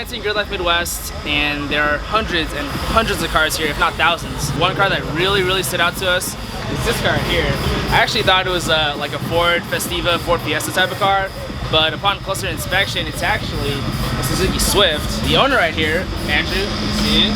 financing Gridlife Midwest, and there are hundreds and hundreds of cars here, if not thousands. One car that really stood out to us is this car here. I actually thought it was like a Ford Festiva, Ford Fiesta type of car, but upon closer inspection, it's actually a Suzuki Swift. The owner right here, Andrew, good to see you.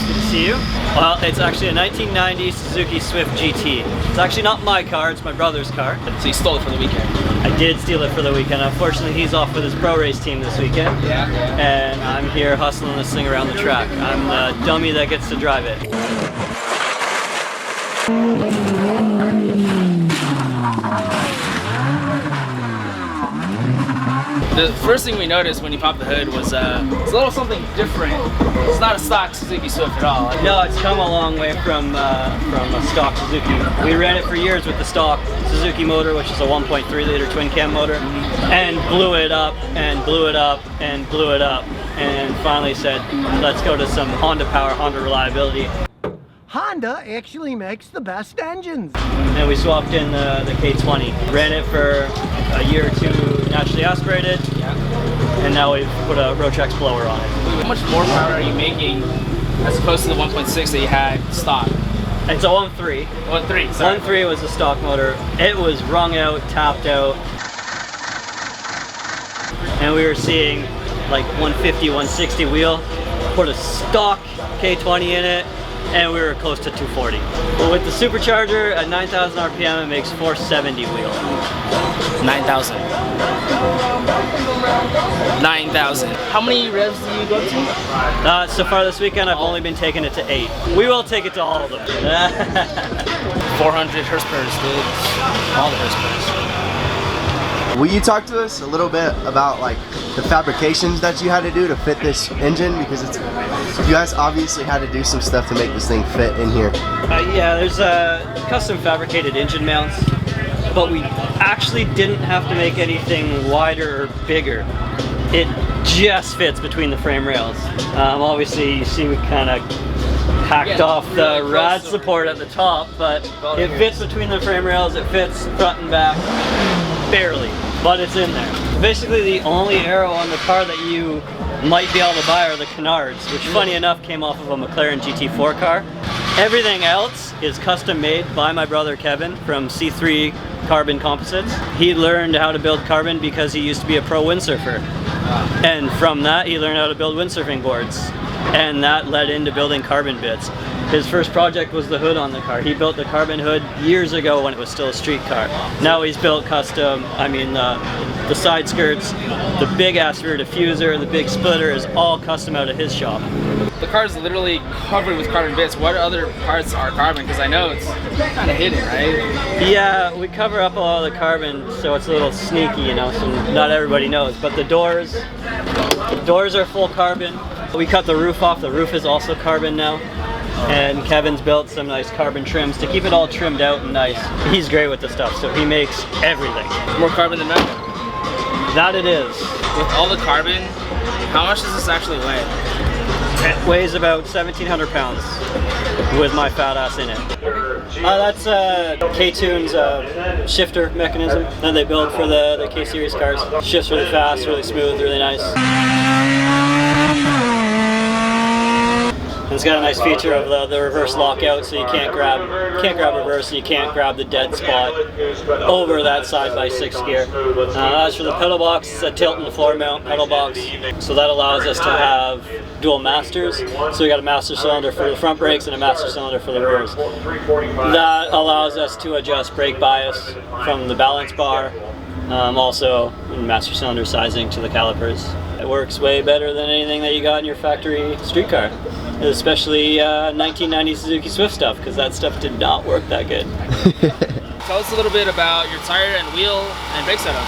Good to see you. Well, it's actually a 1990 Suzuki Swift GT. It's actually not my car, it's my brother's car. So you stole it for the weekend? I did steal it for the weekend. Unfortunately, he's off with his pro race team this weekend. Yeah. And I'm here hustling this thing around the track. I'm the dummy that gets to drive it. The first thing we noticed when you popped the hood was it's a little something different. It's not a stock Suzuki Swift at all. No, it's come a long way from a stock Suzuki. We ran it for years with the stock Suzuki motor, which is a 1.3 liter twin cam motor, and blew it up and blew it up and blew it up, and finally said, let's go to some Honda power, Honda reliability. Honda actually makes the best engines. And we swapped in the K20. Ran it for a year or two naturally aspirated, and now we've put a Rotrax blower on it. How much more power are you making as opposed to the 1.6 that you had stock? It's a 1.3. 1.3, sorry. 1.3 was the stock motor. It was wrung out, tapped out, and we were seeing like 150, 160 wheel. Put a stock K20 in it, and we were close to 240. But with the supercharger at 9,000 RPM, it makes 470 wheel. 9,000. 9,000. How many revs do you go to? So far this weekend, I've only been taking it to 8. We will take it to all of them. 400 horsepower, dude. All the horsepower. Will you talk to us a little bit about like the fabrications that you had to do to fit this engine? Because you guys obviously had to do some stuff to make this thing fit in here. Yeah, there's custom fabricated engine mounts, but we actually didn't have to make anything wider or bigger. It just fits between the frame rails. Obviously, you see we kind of hacked off the rod support at the top, but it fits between the frame rails. It fits front and back. Barely, but it's in there. Basically, the only aero on the car that you might be able to buy are the canards, which funny enough came off of a McLaren GT4 car. Everything else is custom made by my brother Kevin from C3 Carbon Composites. He learned how to build carbon because he used to be a pro windsurfer. And from that, he learned how to build windsurfing boards. And that led into building carbon bits. His first project was the hood on the car. He built the carbon hood years ago when it was still a street car. Now he's built custom, the side skirts, the big ass rear diffuser, the big splitter is all custom out of his shop. The car is literally covered with carbon bits. What other parts are carbon? Because I know it's kind of hidden, right? Yeah, we cover up a lot of the carbon so it's a little sneaky, you know, so not everybody knows. But the doors are full carbon. We cut the roof off. The roof is also carbon now. And Kevin's built some nice carbon trims to keep it all trimmed out and nice. He's great with the stuff, so he makes everything. More carbon than metal. That it is. With all the carbon, how much does this actually weigh? It weighs about 1,700 pounds with my fat ass in it. That's K-Tune's shifter mechanism that they build for the K-Series cars. Shifts really fast, really smooth, really nice. It's got a nice feature of the reverse lockout, so you can't grab reverse, and you can't grab the dead spot over that side by 6 gear. As for the pedal box, it's a tilt and the floor mount pedal box, so that allows us to have dual masters. So we got a master cylinder for the front brakes and a master cylinder for the rears. That allows us to adjust brake bias from the balance bar, also master cylinder sizing to the calipers. It works way better than anything that you got in your factory street car. Especially 1990 Suzuki Swift stuff, because that stuff did not work that good. Tell us a little bit about your tire and wheel and brake setup.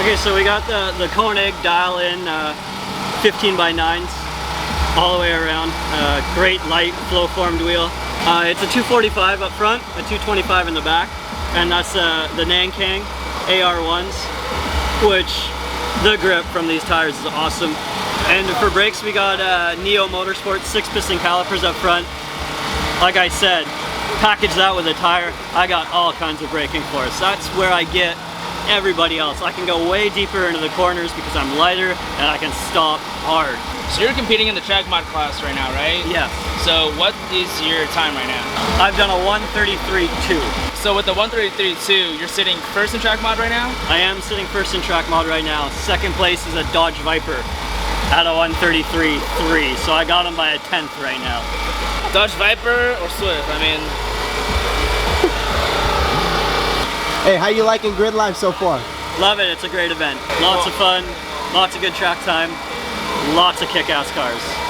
Okay, so we got the Koenig dial-in 15x9s all the way around. Great light flow-formed wheel. It's a 245 up front, a 225 in the back, and that's the Nankang AR1s, which the grip from these tires is awesome. And for brakes, we got Neo Motorsport 6-piston calipers up front. Like I said, package that with a tire, I got all kinds of braking force. That's where I get everybody else. I can go way deeper into the corners because I'm lighter and I can stop hard. So you're competing in the track mod class right now, right? Yes. So what is your time right now? I've done a 1:33.2. So with the 1:33.2, you're sitting first in track mod right now? I am sitting first in track mod right now. Second place is a Dodge Viper at a 1:33.3. So I got him by a 10th right now. Dodge Viper or Swift? I mean... Hey, how you liking Gridlife so far? Love it, it's a great event. Lots of fun, lots of good track time, lots of kick-ass cars.